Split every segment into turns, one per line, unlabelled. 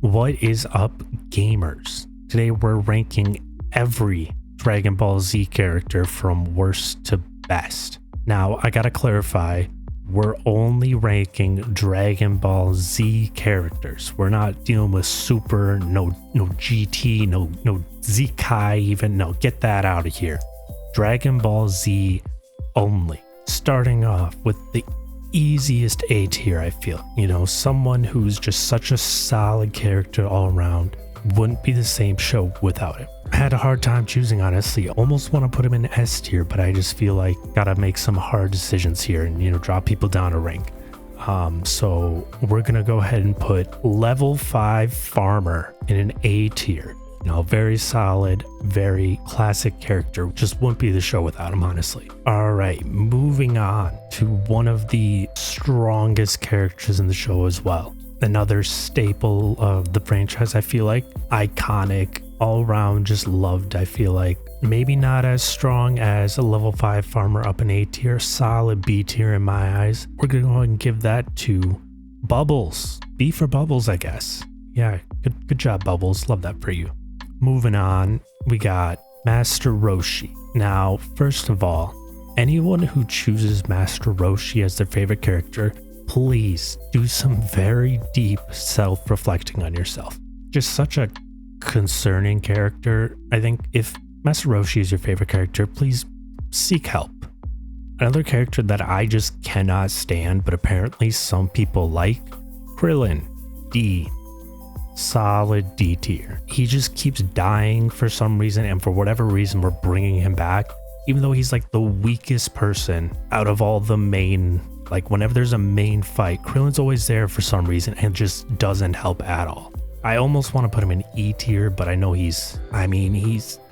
What is up, gamers? Today we're ranking every Dragon Ball Z character from worst to best. Now, I gotta clarify, we're only ranking Dragon Ball Z characters. We're not dealing with Super, no GT, no Z-Kai even. No, get that out of here. Dragon Ball Z only. Starting off with the easiest A tier, I feel. You know, someone who's just such a solid character all around. Wouldn't be the same show without it. I had a hard time choosing, honestly. Almost want to put him in S tier, but I just feel like gotta make some hard decisions here and, drop people down a rank. So we're gonna go ahead and put level 5 Farmer in an A tier. Very solid, very classic character. Just wouldn't be the show without him, honestly. All right, moving on to one of the strongest characters in the show as well. Another staple of the franchise, I feel like. Iconic, all around, just loved, I feel like. Maybe not as strong as a level 5 Farmer up in A tier. Solid B tier in my eyes. We're going to go ahead and give that to Bubbles. B for Bubbles, I guess. Yeah, good job, Bubbles. Love that for you. Moving on, we got Master Roshi. Now, first of all, anyone who chooses Master Roshi as their favorite character, please do some very deep self-reflecting on yourself. Just such a concerning character. I think if Master Roshi is your favorite character, please seek help. Another character that I just cannot stand, but apparently some people like, Krillin. D. Solid D tier. He just keeps dying for some reason, and for whatever reason we're bringing him back, even though he's like the weakest person out of all the main, like whenever there's a main fight, Krillin's always there for some reason and just doesn't help at all. I almost want to put him in E tier, but I know he's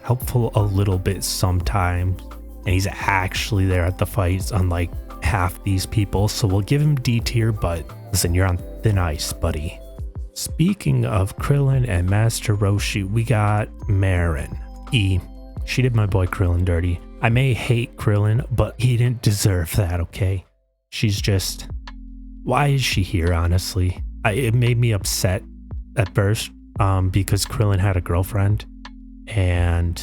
helpful a little bit sometimes, and he's actually there at the fights unlike half these people, so we'll give him D tier, but listen, you're on thin ice, buddy. Speaking of Krillin and Master Roshi, we got Marin. E. She did my boy Krillin dirty. I may hate Krillin, but he didn't deserve that, okay? She's just... Why is she here, honestly? It made me upset at first because Krillin had a girlfriend, and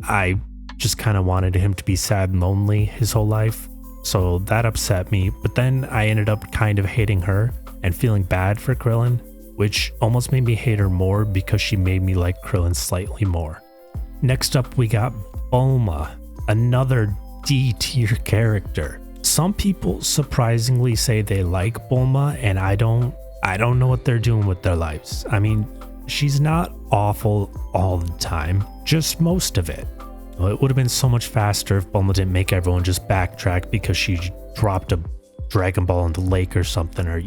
I just kind of wanted him to be sad and lonely his whole life, so that upset me. But then I ended up kind of hating her and feeling bad for Krillin, which almost made me hate her more because she made me like Krillin slightly more. Next up, we got Bulma, another D tier character. Some people surprisingly say they like Bulma, and I don't know what they're doing with their lives. I mean, she's not awful all the time, just most of it. Well, it would have been so much faster if Bulma didn't make everyone just backtrack because she dropped a Dragon Ball in the lake or something, or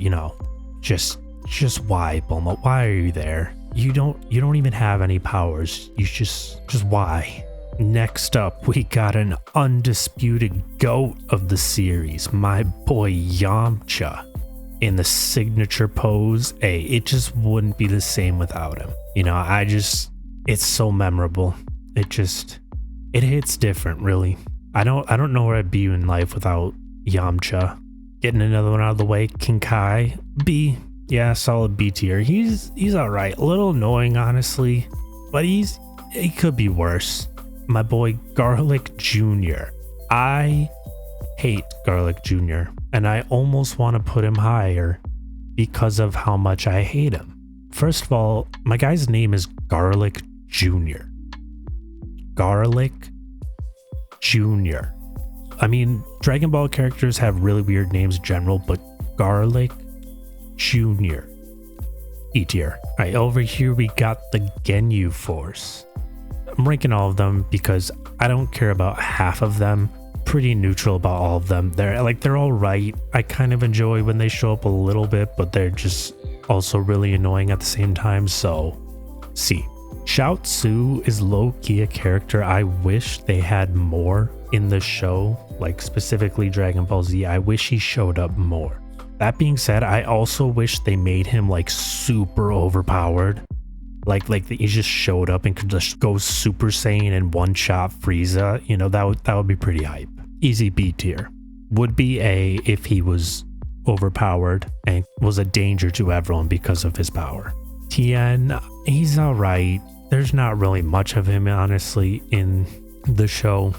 just why, Bulma? Why are you there? You don't even have any powers. You just why? Next up, we got an undisputed GOAT of the series, my boy Yamcha, in the signature pose. Hey, it just wouldn't be the same without him. It's so memorable. It hits different, really. I don't know where I'd be in life without Yamcha. Getting another one out of the way, King Kai, B. Yeah, solid B tier. He's all right. A little annoying, honestly, but he could be worse. My boy Garlic Jr. I hate Garlic Jr. and I almost want to put him higher because of how much I hate him. First of all, my guy's name is Garlic Jr. Garlic Jr. I mean, Dragon Ball characters have really weird names in general, but Garlic Jr. E tier. All right, over here we got the Ginyu Force. I'm ranking all of them because I don't care about half of them. Pretty neutral about all of them. They're all right. I kind of enjoy when they show up a little bit, but they're just also really annoying at the same time, so C. Shao Tzu is low-key a character I wish they had more in the show, like specifically Dragon Ball Z. I wish he showed up more. That being said, I also wish they made him like super overpowered. Like he just showed up and could just go Super Saiyan and one-shot Frieza. That would be pretty hype. Easy B tier. Would be A if he was overpowered and was a danger to everyone because of his power. Tien, he's alright. There's not really much of him, honestly, in the show.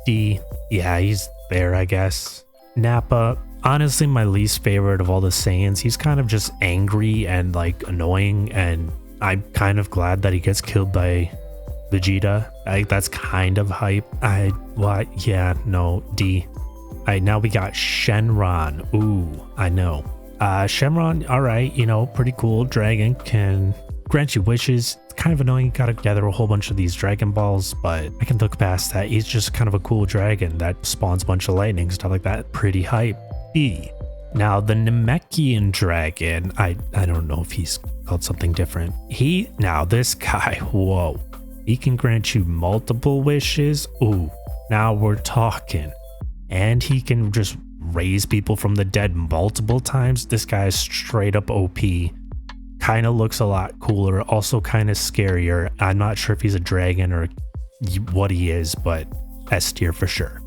D, yeah, he's there, I guess. Nappa, honestly, my least favorite of all the Saiyans. He's kind of just angry and like annoying, and I'm kind of glad that he gets killed by Vegeta. That's kind of hype. Yeah, no, D. Now we got Shenron. Ooh, I know. Shenron, alright, you know, pretty cool. Dragon can grant you wishes. It's kind of annoying. You gotta gather a whole bunch of these Dragon Balls, but I can look past that. He's just kind of a cool dragon that spawns a bunch of lightning, stuff like that. Pretty hype. B. Now the Namekian dragon, I don't know if he's called something different. Now this guy, whoa. He can grant you multiple wishes. Ooh, now we're talking. And he can just raise people from the dead multiple times. This guy is straight up OP. Kind of looks a lot cooler, also kind of scarier. I'm not sure if he's a dragon or what he is, but S tier for sure.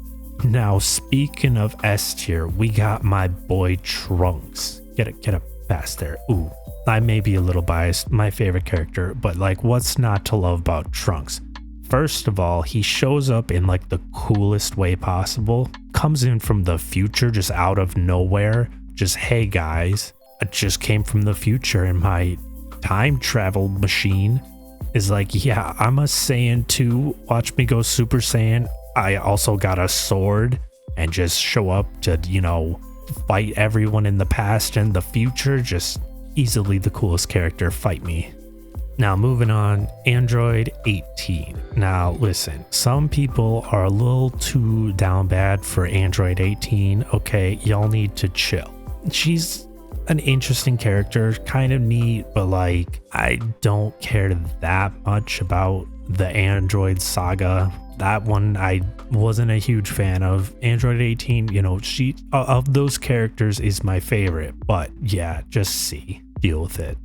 Now, speaking of S tier, we got my boy Trunks. Get it past there. Ooh, I may be a little biased, my favorite character, but like, what's not to love about Trunks? First of all, he shows up in like the coolest way possible. Comes in from the future, just out of nowhere. Just, hey guys, I just came from the future and my time travel machine is like, yeah, I'm a Saiyan too. Watch me go Super Saiyan. I also got a sword and just show up to, you know, fight everyone in the past and the future. Just easily the coolest character. Fight me. Now moving on, Android 18. Now listen, some people are a little too down bad for Android 18. Okay, y'all need to chill. She's an interesting character, kind of neat, but like, I don't care that much about the Android saga. That one I wasn't a huge fan of. Android 18, you know, she of those characters is my favorite, but yeah, just see, deal with it.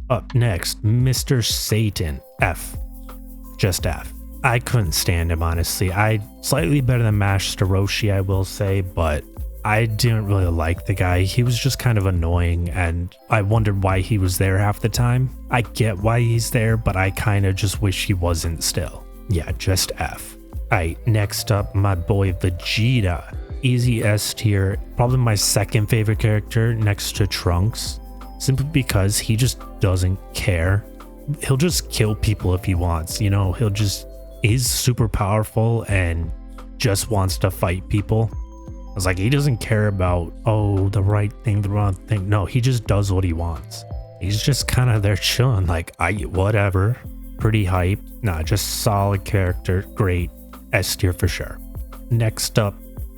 Up next, Mr. Satan, F. Just F. I couldn't stand him, honestly. Slightly better than Master Roshi, I will say, but I didn't really like the guy. He was just kind of annoying, and I wondered why he was there half the time. I get why he's there, but I kind of just wish he wasn't still. Yeah, just F. Alright, next up, my boy Vegeta. Easy S tier. Probably my second favorite character next to Trunks. Simply because he just doesn't care. He'll just kill people if he wants, you know, he's super powerful and just wants to fight people. I was like, he doesn't care about, oh, the right thing, the wrong thing. No, he just does what he wants. He's just kind of there chilling, like, whatever. Pretty hype. Nah, just solid character. Great. S tier for sure. Next up,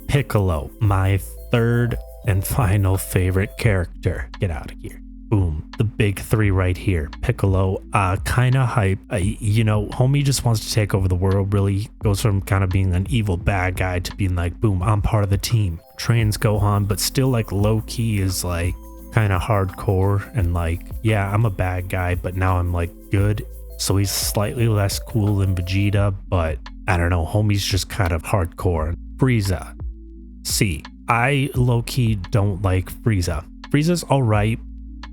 Piccolo, my third and final favorite character. Get out of here. Boom, the big three right here. Piccolo, kind of hype. You know, homie just wants to take over the world, really goes from kind of being an evil bad guy to being like, boom, I'm part of the team. Trains Gohan, but still like low-key is like kind of hardcore and like, yeah, I'm a bad guy, but now I'm like good. So he's slightly less cool than Vegeta, but I don't know, homie's just kind of hardcore. Frieza, C. I low-key don't like Frieza. Frieza's alright.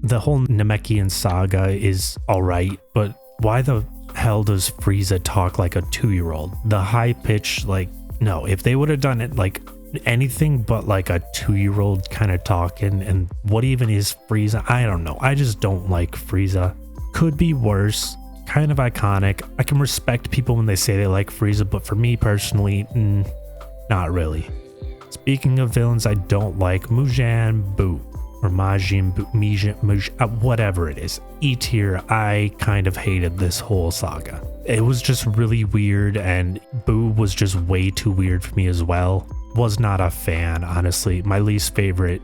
The whole Namekian saga is alright, but why the hell does Frieza talk like a 2-year-old? The high pitch, like, no, if they would have done it like anything but like a 2-year-old kind of talking, and what even is Frieza? I don't know. I just don't like Frieza. Could be worse. Kind of iconic. I can respect people when they say they like Frieza, but for me personally, not really. Speaking of villains I don't like, Mujin Buu. Or Majin Buu, whatever it is. E tier, I kind of hated this whole saga. It was just really weird, and Buu was just way too weird for me as well. Was not a fan, honestly. My least favorite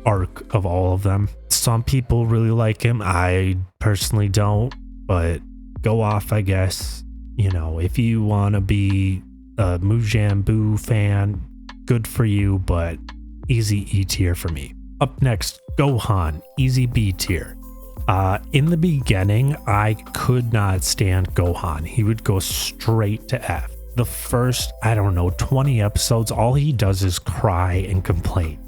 arc of all of them. Some people really like him. I personally don't, but go off, I guess. You know, if you want to be a Mujin Buu fan, good for you, but easy E tier for me. Up next, Gohan, easy B tier. In the beginning, I could not stand Gohan. He would go straight to F. The first, I don't know, 20 episodes, all he does is cry and complain.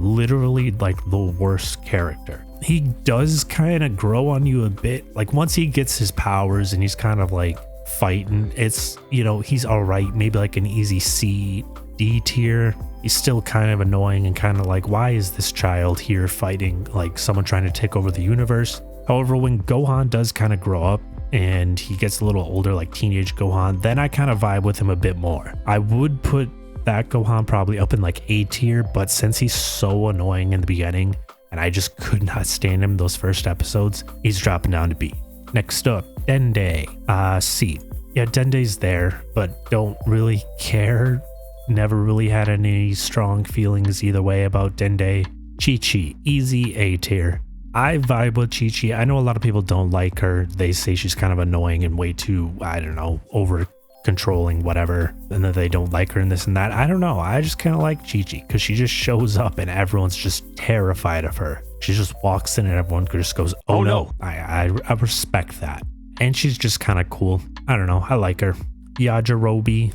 literally like the worst character. He does kind of grow on you a bit. Like once he gets his powers and he's kind of like fighting, it's, you know, he's all right, maybe like an easy C, D tier. He's still kind of annoying and kind of like, why is this child here fighting like someone trying to take over the universe? However, when Gohan does kind of grow up and he gets a little older, like teenage Gohan, then I kind of vibe with him a bit more. I would put that Gohan probably up in like A tier, but since he's so annoying in the beginning and I just could not stand him those first episodes, he's dropping down to B. Next up, Dende, C. Yeah, Dende's there, but don't really care. Never really had any strong feelings either way about Dende. Chi-Chi, easy A tier. I vibe with Chi-Chi. I know a lot of people don't like her. They say she's kind of annoying and way too, I don't know, over controlling, whatever, and that they don't like her and this and that. I don't know. I just kind of like Chi-Chi because she just shows up and everyone's just terrified of her. She just walks in and everyone just goes, oh no. I respect that. And she's just kind of cool. I don't know. I like her. Yajirobe,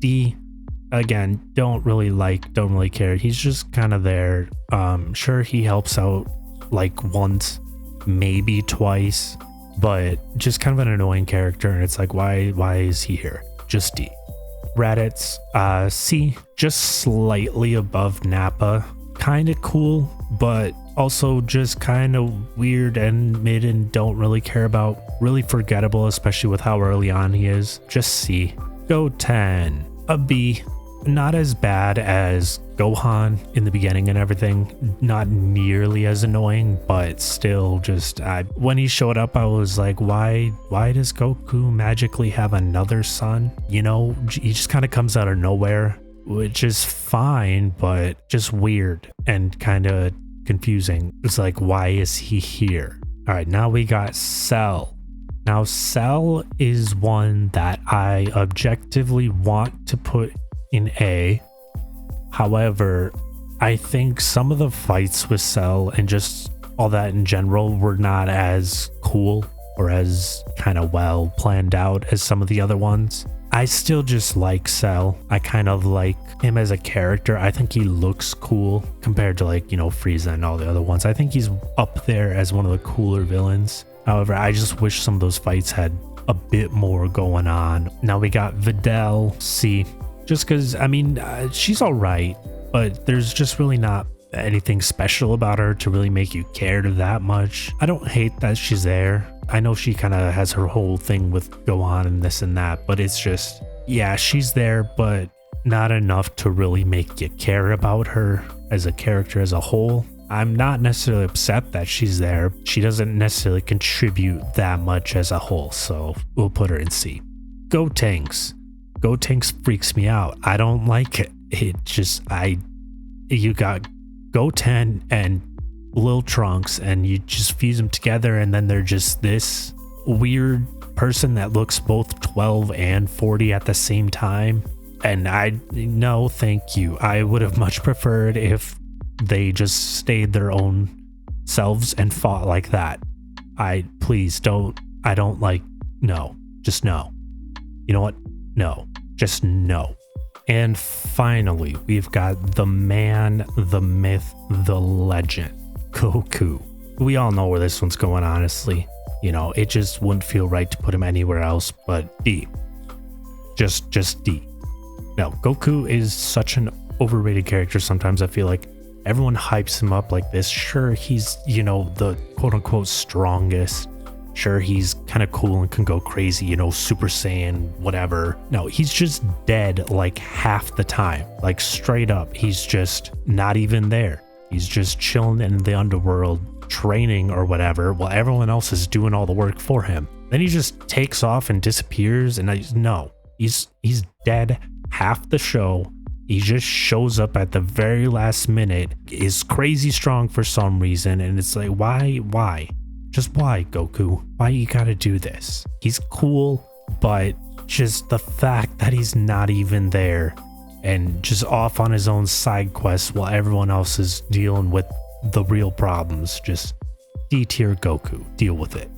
D. Again, don't really care. He's just kind of there. Sure, he helps out like once, maybe twice, but just kind of an annoying character. And it's like, why is he here? Just D. Raditz, C. Just slightly above Nappa. Kind of cool, but also just kind of weird and mid and don't really care about. Really forgettable, especially with how early on he is. Just C. Goten, a B. Not as bad as Gohan in the beginning and everything. Not nearly as annoying, but still just, when he showed up, I was like, why does Goku magically have another son? You know, he just kind of comes out of nowhere, which is fine, but just weird and kind of confusing. It's like, why is he here? All right, now we got Cell. Now, Cell is one that I objectively want to put in A. However, I think some of the fights with Cell and just all that in general were not as cool or as kind of well planned out as some of the other ones. I still just like Cell. I kind of like him as a character. I think he looks cool compared to like, you know, Frieza and all the other ones. I think he's up there as one of the cooler villains. However, I just wish some of those fights had a bit more going on. Now we got Videl, C. Just because, I mean, she's all right, but there's just really not anything special about her to really make you care that much. I don't hate that she's there. I know she kind of has her whole thing with Gohan and this and that, but it's just, yeah, she's there, but not enough to really make you care about her as a character as a whole. I'm not necessarily upset that she's there. She doesn't necessarily contribute that much as a whole, so we'll put her in C. Gotenks. Gotenks freaks me out. I don't like it. It just, you got Goten and Lil Trunks and you just fuse them together and then they're just this weird person that looks both 12 and 40 at the same time. And no, thank you. I would have much preferred if they just stayed their own selves and fought like that. Please don't, no, just no. You know what? No, just no. And finally, we've got the man, the myth, the legend, Goku. We all know where this one's going, honestly. You know, it just wouldn't feel right to put him anywhere else but D. Just D. No, Goku is such an overrated character. Sometimes I feel like everyone hypes him up like this. Sure, he's, you know, the quote-unquote strongest. Sure, he's kind of cool and can go crazy, you know, Super Saiyan, whatever. No, he's just dead like half the time. Like straight up, he's just not even there. He's just chilling in the underworld, training or whatever, while everyone else is doing all the work for him. Then he just takes off and disappears, and he's dead half the show. He just shows up at the very last minute, is crazy strong for some reason, and it's like, why? Just why, Goku? Why you gotta do this? He's cool, but just the fact that he's not even there and just off on his own side quest while everyone else is dealing with the real problems. Just D tier Goku. Deal with it.